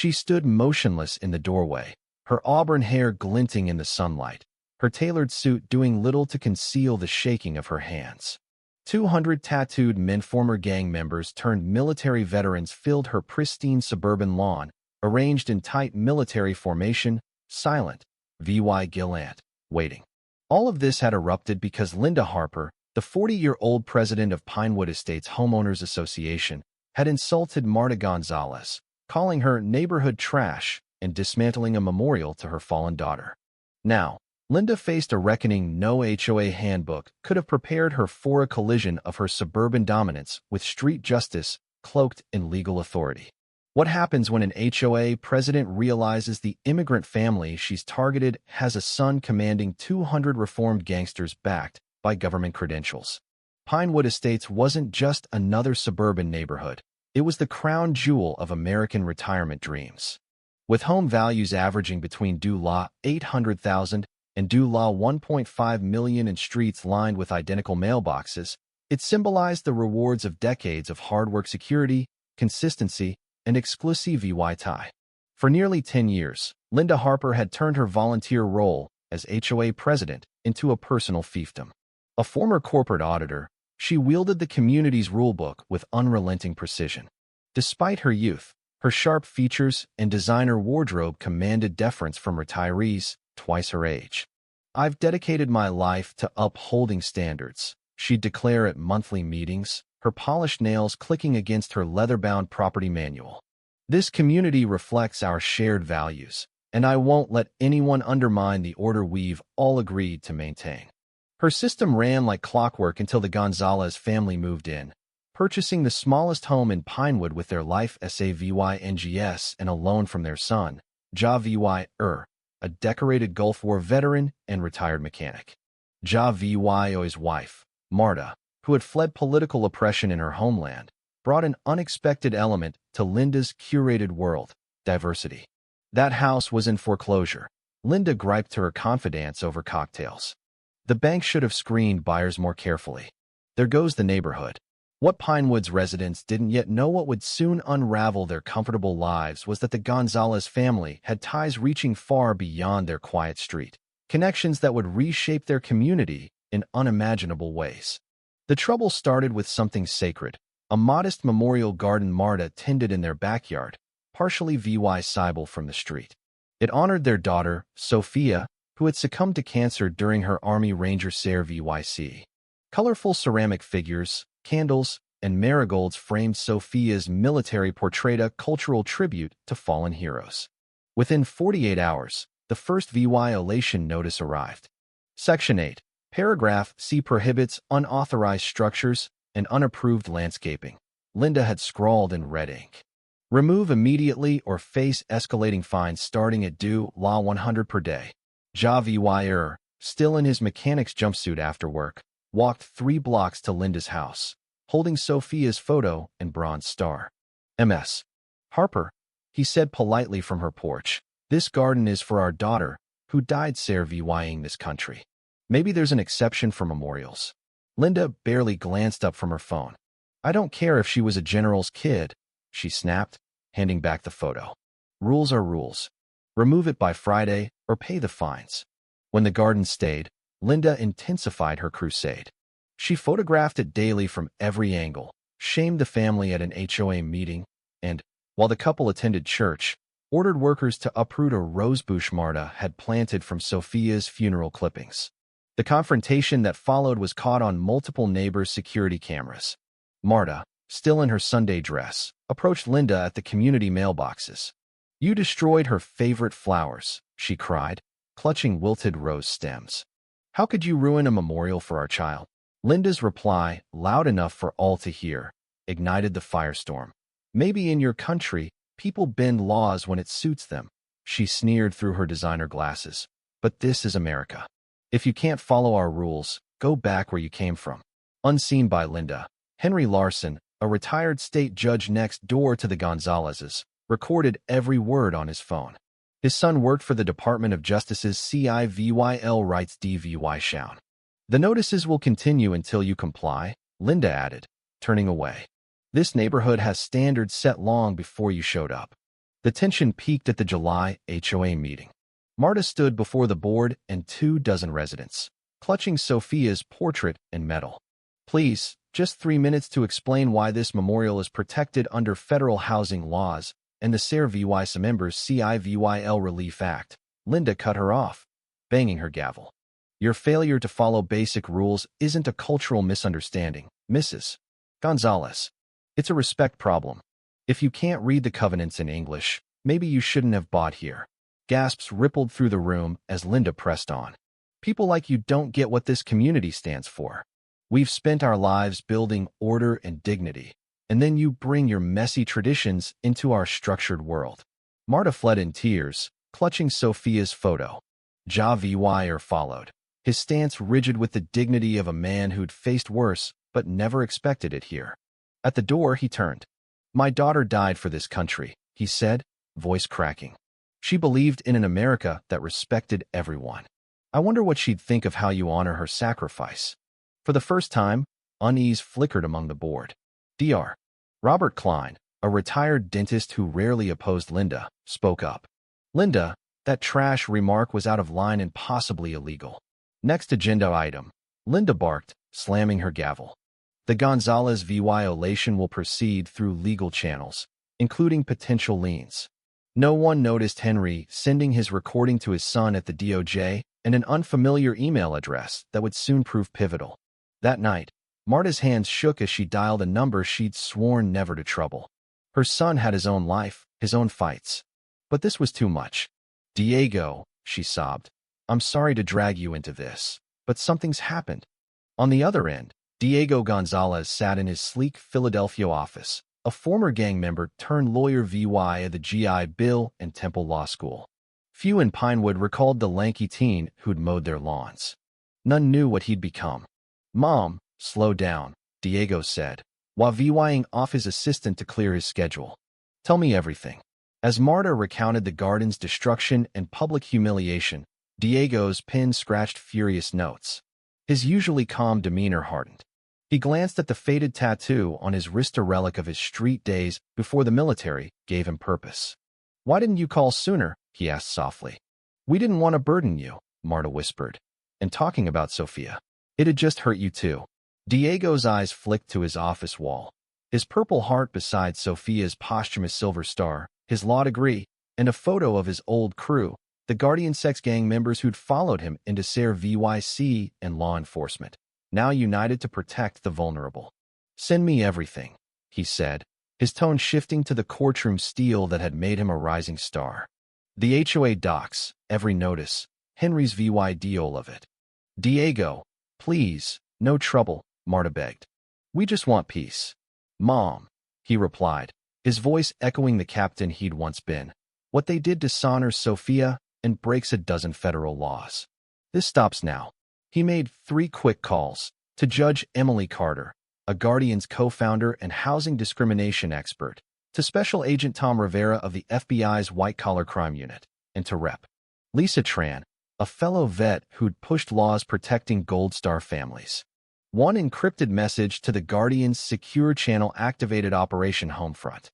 She stood motionless in the doorway, her auburn hair glinting in the sunlight, her tailored suit doing little to conceal the shaking of her hands. 200 tattooed men, former gang members turned military veterans, filled her pristine suburban lawn, arranged in tight military formation, silent, VY Gillant, waiting. All of this had erupted because Linda Harper, the 40-year-old president of Pinewood Estates Homeowners Association, had insulted Marta Gonzalez, calling her neighborhood trash and dismantling a memorial to her fallen daughter. Now, Linda faced a reckoning no HOA handbook could have prepared her for, a collision of her suburban dominance with street justice cloaked in legal authority. What happens when an HOA president realizes the immigrant family she's targeted has a son commanding 200 reformed gangsters backed by government credentials? Pinewood Estates wasn't just another suburban neighborhood. It was the crown jewel of American retirement dreams. With home values averaging between $800,000 and $1.5 million and streets lined with identical mailboxes, it symbolized the rewards of decades of hard work, security, consistency, and exclusivity. For nearly 10 years, Linda Harper had turned her volunteer role as HOA president into a personal fiefdom. A former corporate auditor, she wielded the community's rulebook with unrelenting precision. Despite her youth, her sharp features and designer wardrobe commanded deference from retirees twice her age. "I've dedicated my life to upholding standards," she'd declare at monthly meetings, her polished nails clicking against her leather-bound property manual. "This community reflects our shared values, and I won't let anyone undermine the order we've all agreed to maintain." Her system ran like clockwork until the Gonzalez family moved in, purchasing the smallest home in Pinewood with their life SAVYNGS and a loan from their son, Ja a decorated Gulf War veteran and retired mechanic. Ja wife, Marta, who had fled political oppression in her homeland, brought an unexpected element to Linda's curated world: diversity. That house was in foreclosure. Linda griped to her confidants over cocktails. The bank should have screened buyers more carefully. There goes the neighborhood. What Pinewood's residents didn't yet know, what would soon unravel their comfortable lives, was that the Gonzalez family had ties reaching far beyond their quiet street, connections that would reshape their community in unimaginable ways. The trouble started with something sacred, a modest memorial garden Marta tended in their backyard, partially visible from the street. It honored their daughter, Sophia, who had succumbed to cancer during her Army Ranger service. Colorful ceramic figures, candles, and marigolds framed Sophia's military portrait, a cultural tribute to fallen heroes. Within 48 hours, the first violation notice arrived. Section 8, Paragraph C prohibits unauthorized structures and unapproved landscaping. Linda had scrawled in red ink. Remove immediately or face escalating fines starting at $100 per day. Ja still in his mechanic's jumpsuit after work, walked 3 blocks to Linda's house, holding Sophia's photo and bronze star. "Ms. Harper," he said politely from her porch, "this garden is for our daughter, who died serving this country. Maybe there's an exception for memorials." Linda barely glanced up from her phone. "I don't care if she was a general's kid," she snapped, handing back the photo. "Rules are rules. Remove it by Friday or pay the fines." When the garden stayed, Linda intensified her crusade. She photographed it daily from every angle, shamed the family at an HOA meeting, and, while the couple attended church, ordered workers to uproot a rosebush Marta had planted from Sophia's funeral clippings. The confrontation that followed was caught on multiple neighbors' security cameras. Marta, still in her Sunday dress, approached Linda at the community mailboxes. "You destroyed her favorite flowers," she cried, clutching wilted rose stems. "How could you ruin a memorial for our child?" Linda's reply, loud enough for all to hear, ignited the firestorm. "Maybe in your country, people bend laws when it suits them," she sneered through her designer glasses. "But this is America. If you can't follow our rules, go back where you came from." Unseen by Linda, Henry Larson, a retired state judge next door to the Gonzalezes, recorded every word on his phone. His son worked for the Department of Justice's Civil Rights Division. "The notices will continue until you comply," Linda added, turning away. "This neighborhood has standards set long before you showed up." The tension peaked at the July HOA meeting. Marta stood before the board and 24 residents, clutching Sophia's portrait in metal. Please, just 3 minutes to explain why this memorial is protected under federal housing laws and the SARE-VY Members CIVYL Relief Act. Linda cut her off, banging her gavel. Your failure to follow basic rules isn't a cultural misunderstanding, Mrs. Gonzalez. It's a respect problem. If you can't read the covenants in English, maybe you shouldn't have bought here. Gasps rippled through the room as Linda pressed on. People like you don't get what this community stands for. We've spent our lives building order and dignity, and then you bring your messy traditions into our structured world. Marta fled in tears, clutching Sophia's photo. Javier followed, his stance rigid with the dignity of a man who'd faced worse but never expected it here. At the door, he turned. My daughter died for this country, he said, voice cracking. She believed in an America that respected everyone. I wonder what she'd think of how you honor her sacrifice. For the first time, unease flickered among the board. Dr. Robert Klein, a retired dentist who rarely opposed Linda, spoke up. Linda, that trash remark was out of line and possibly illegal. Next agenda item, Linda barked, slamming her gavel. The Gonzalez violation will proceed through legal channels, including potential liens. No one noticed Henry sending his recording to his son at the DOJ and an unfamiliar email address that would soon prove pivotal. That night, Marta's hands shook as she dialed a number she'd sworn never to trouble. Her son had his own life, his own fights. But this was too much. Diego, she sobbed, I'm sorry to drag you into this, but something's happened. On the other end, Diego Gonzalez sat in his sleek Philadelphia office, a former gang member turned lawyer VY at the GI Bill and Temple Law School. Few in Pinewood recalled the lanky teen who'd mowed their lawns. None knew what he'd become. Mom, slow down, Diego said, while VYing off his assistant to clear his schedule. Tell me everything. As Marta recounted the garden's destruction and public humiliation, Diego's pen scratched furious notes. His usually calm demeanor hardened. He glanced at the faded tattoo on his wrist, a relic of his street days before the military gave him purpose. Why didn't you call sooner? He asked softly. We didn't want to burden you, Marta whispered. And talking about Sophia, it had just hurt you too. Diego's eyes flicked to his office wall. His purple heart beside Sophia's posthumous silver star, his law degree, and a photo of his old crew, the Guardian sex gang members who'd followed him into SARE VYC and law enforcement, now united to protect the vulnerable. Send me everything, he said, his tone shifting to the courtroom steel that had made him a rising star. The HOA docs, every notice, Henry's VY deal of it. Diego, please, no trouble, Marta begged. We just want peace. Mom, he replied, his voice echoing the captain he'd once been. What they did dishonors Sophia and breaks a dozen federal laws. This stops now. He made 3 quick calls to Judge Emily Carter, a Guardian's co-founder and housing discrimination expert, to Special Agent Tom Rivera of the FBI's white-collar crime unit, and to Rep. Lisa Tran, a fellow vet who'd pushed laws protecting Gold Star families. One encrypted message to the Guardian's secure channel-activated Operation Homefront.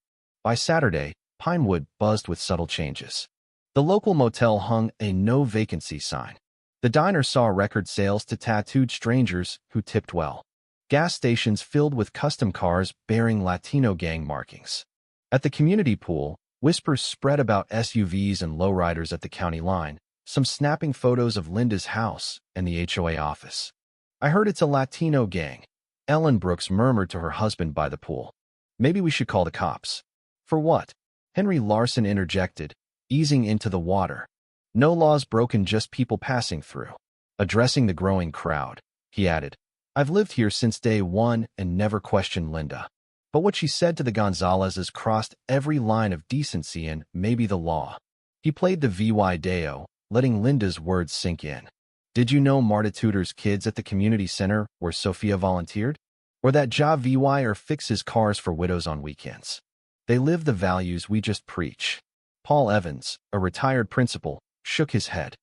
By Saturday, Pinewood buzzed with subtle changes. The local motel hung a no vacancy sign. The diner saw record sales to tattooed strangers who tipped well. Gas stations filled with custom cars bearing Latino gang markings. At the community pool, whispers spread about SUVs and lowriders at the county line, some snapping photos of Linda's house and the HOA office. I heard it's a Latino gang, Ellen Brooks murmured to her husband by the pool. Maybe we should call the cops. For what? Henry Larson interjected, easing into the water. No laws broken, just people passing through. Addressing the growing crowd, he added, I've lived here since day one and never questioned Linda. But what she said to the Gonzalezes crossed every line of decency and maybe the law. He played the VY Deo, letting Linda's words sink in. Did you know Marta tutors kids at the community center where Sophia volunteered? Or that Javier fixes cars for widows on weekends? They live the values we just preach. Paul Evans, a retired principal, shook his head.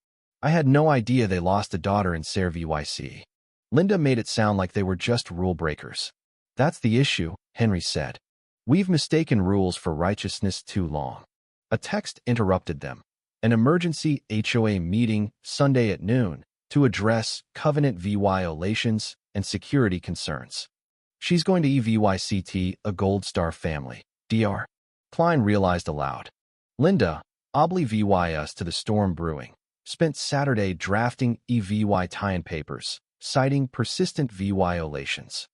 I had no idea they lost a daughter in SARE VYC. Linda made it sound like they were just rule breakers. That's the issue, Henry said. We've mistaken rules for righteousness too long. A text interrupted them. An emergency HOA meeting Sunday at noon to address covenant violations and security concerns. She's going to EVYCT a Gold Star family. Dr. Klein realized aloud. Linda, obli VYS to the storm brewing, spent Saturday drafting EVY tie-in papers, citing persistent violations.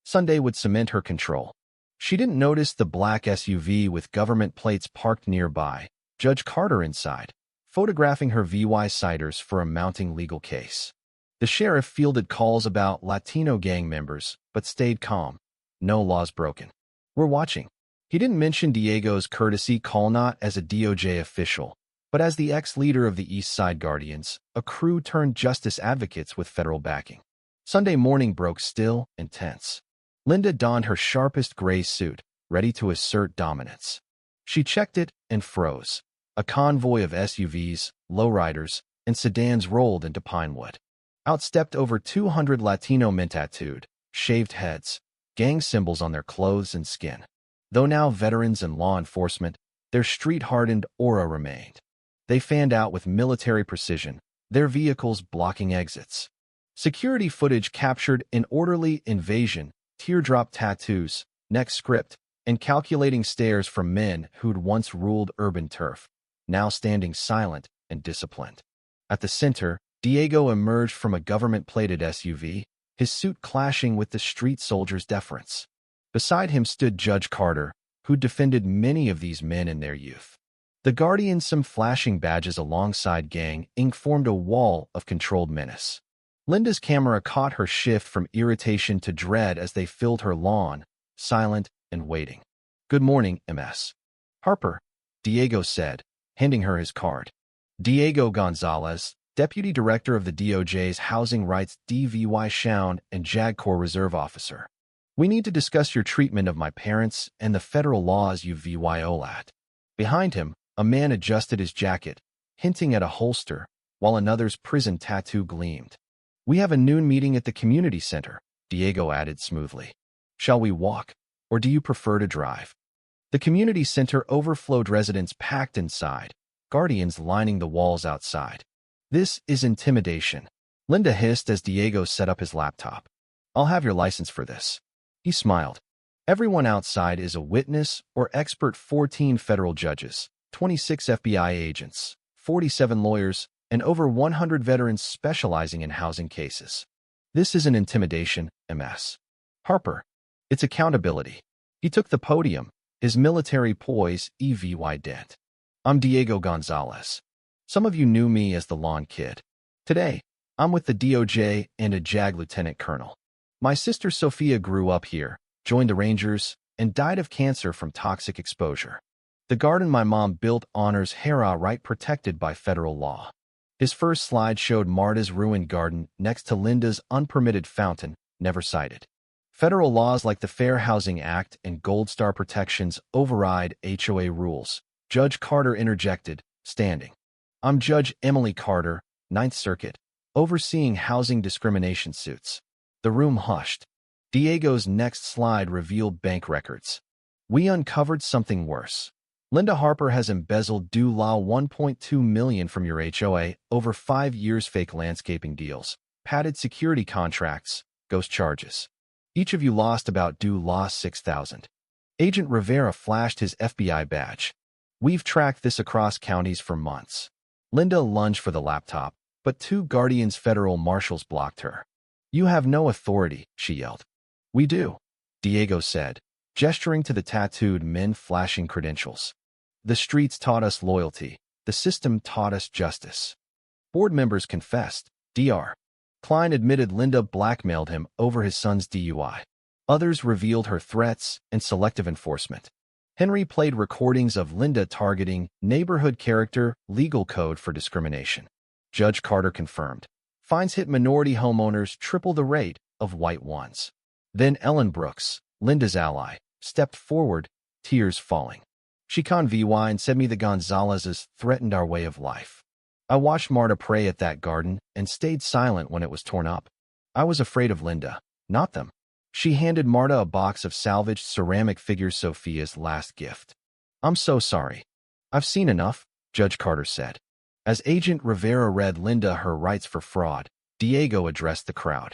Sunday would cement her control. She didn't notice the black SUV with government plates parked nearby, Judge Carter inside, photographing her VY sighters for a mounting legal case. The sheriff fielded calls about Latino gang members, but stayed calm. No laws broken. We're watching. He didn't mention Diego's courtesy call not as a DOJ official, but as the ex-leader of the East Side Guardians, a crew turned justice advocates with federal backing. Sunday morning broke still and tense. Linda donned her sharpest gray suit, ready to assert dominance. She checked it and froze. A convoy of SUVs, lowriders, and sedans rolled into Pinewood. Out stepped over 200 Latino men tattooed, shaved heads, gang symbols on their clothes and skin. Though now veterans and law enforcement, their street-hardened aura remained. They fanned out with military precision, their vehicles blocking exits. Security footage captured an orderly invasion, teardrop tattoos, neck script, and calculating stares from men who'd once ruled urban turf, now standing silent and disciplined. At the center, Diego emerged from a government-plated SUV, his suit clashing with the street soldiers' deference. Beside him stood Judge Carter, who defended many of these men in their youth. The Guardians, some flashing badges alongside Gang Inc. formed a wall of controlled menace. Linda's camera caught her shift from irritation to dread as they filled her lawn, silent and waiting. "Good morning, Ms. Harper," Diego said, handing her his card. Diego Gonzalez, Deputy Director of the DOJ's Housing Rights DVY Sound and JAG Corps Reserve Officer. "We need to discuss your treatment of my parents and the federal laws you violate." Behind him, a man adjusted his jacket, hinting at a holster, while another's prison tattoo gleamed. "We have a noon meeting at the community center," Diego added smoothly. "Shall we walk, or do you prefer to drive?" The community center overflowed, residents packed inside, guardians lining the walls outside. "This is intimidation," Linda hissed as Diego set up his laptop. "I'll have your license for this." He smiled. "Everyone outside is a witness or expert. 14 federal judges, 26 FBI agents, 47 lawyers, and over 100 veterans specializing in housing cases. This isn't intimidation, Ms. Harper. It's accountability." He took the podium, his military poise evident. "I'm Diego Gonzalez. Some of you knew me as the Lawn Kid. Today, I'm with the DOJ and a JAG lieutenant colonel. My sister Sophia grew up here, joined the Rangers, and died of cancer from toxic exposure. The garden my mom built honors HOA right, protected by federal law." His first slide showed Marta's ruined garden next to Linda's unpermitted fountain, never cited. Federal laws like the Fair Housing Act and Gold Star protections override HOA rules, Judge Carter interjected, standing. "I'm Judge Emily Carter, Ninth Circuit, overseeing housing discrimination suits." The room hushed. Diego's next slide revealed bank records. "We uncovered something worse. Linda Harper has embezzled due law $1.2 million from your HOA over 5 years, fake landscaping deals, padded security contracts, ghost charges. Each of you lost about due law $6,000. Agent Rivera flashed his FBI badge. "We've tracked this across counties for months." Linda lunged for the laptop, but 2 Guardians federal marshals blocked her. "You have no authority," she yelled. "We do," Diego said, gesturing to the tattooed men flashing credentials. "The streets taught us loyalty. The system taught us justice." Board members confessed. Dr. Klein admitted Linda blackmailed him over his son's DUI. Others revealed her threats and selective enforcement. Henry played recordings of Linda targeting neighborhood character legal code for discrimination. Judge Carter confirmed. Fines hit minority homeowners triple the rate of white ones. Then Ellen Brooks, Linda's ally, stepped forward, tears falling. "She con VY and said me the Gonzalezes threatened our way of life. I watched Marta pray at that garden and stayed silent when it was torn up. I was afraid of Linda, not them." She handed Marta a box of salvaged ceramic figures, Sophia's last gift. "I'm so sorry. I've seen enough, Judge Carter said. As Agent Rivera read Linda her rights for fraud, Diego addressed the crowd.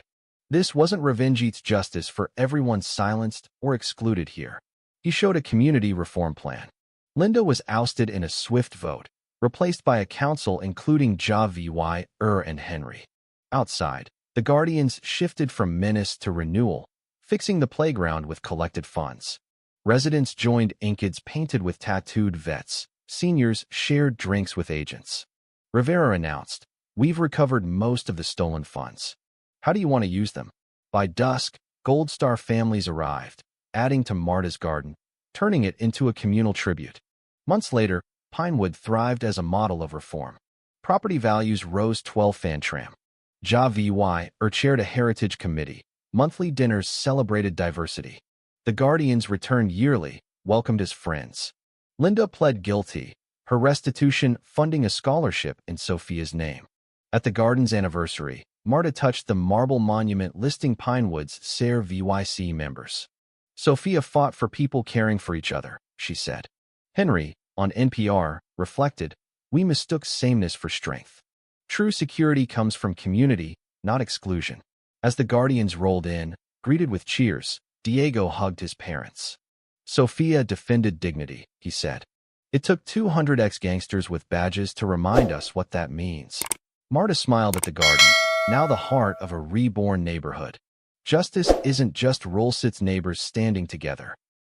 This wasn't revenge justice for everyone silenced or excluded here. He showed a community reform plan. Linda was ousted in a swift vote, replaced by a council including Javi, and Henry. Outside, the Guardians shifted from menace to renewal, fixing the playground with collected funds. Residents joined Inkids painted with tattooed vets. Seniors shared drinks with agents. Rivera announced, "We've recovered most of the stolen funds. How do you want to use them?" By dusk, Gold Star families arrived, adding to Marta's garden, turning it into a communal tribute. Months later, Pinewood thrived as a model of reform. Property values rose 12 Fantram. Javi chaired a heritage committee. Monthly dinners celebrated diversity. The Guardians returned yearly, welcomed as friends. Linda pled guilty, her restitution funding a scholarship in Sophia's name. At the garden's anniversary, Marta touched the marble monument listing Pinewood's SARE VYC members. Sophia fought for people caring for each other, she said. Henry, on NPR, reflected, "We mistook sameness for strength. True security comes from community, not exclusion." As the Guardians rolled in, greeted with cheers, Diego hugged his parents. Sophia defended dignity, he said. It took 200 ex-gangsters with badges to remind us what that means. Marta smiled at the garden, now the heart of a reborn neighborhood. Justice isn't just Rolsit's neighbors standing together.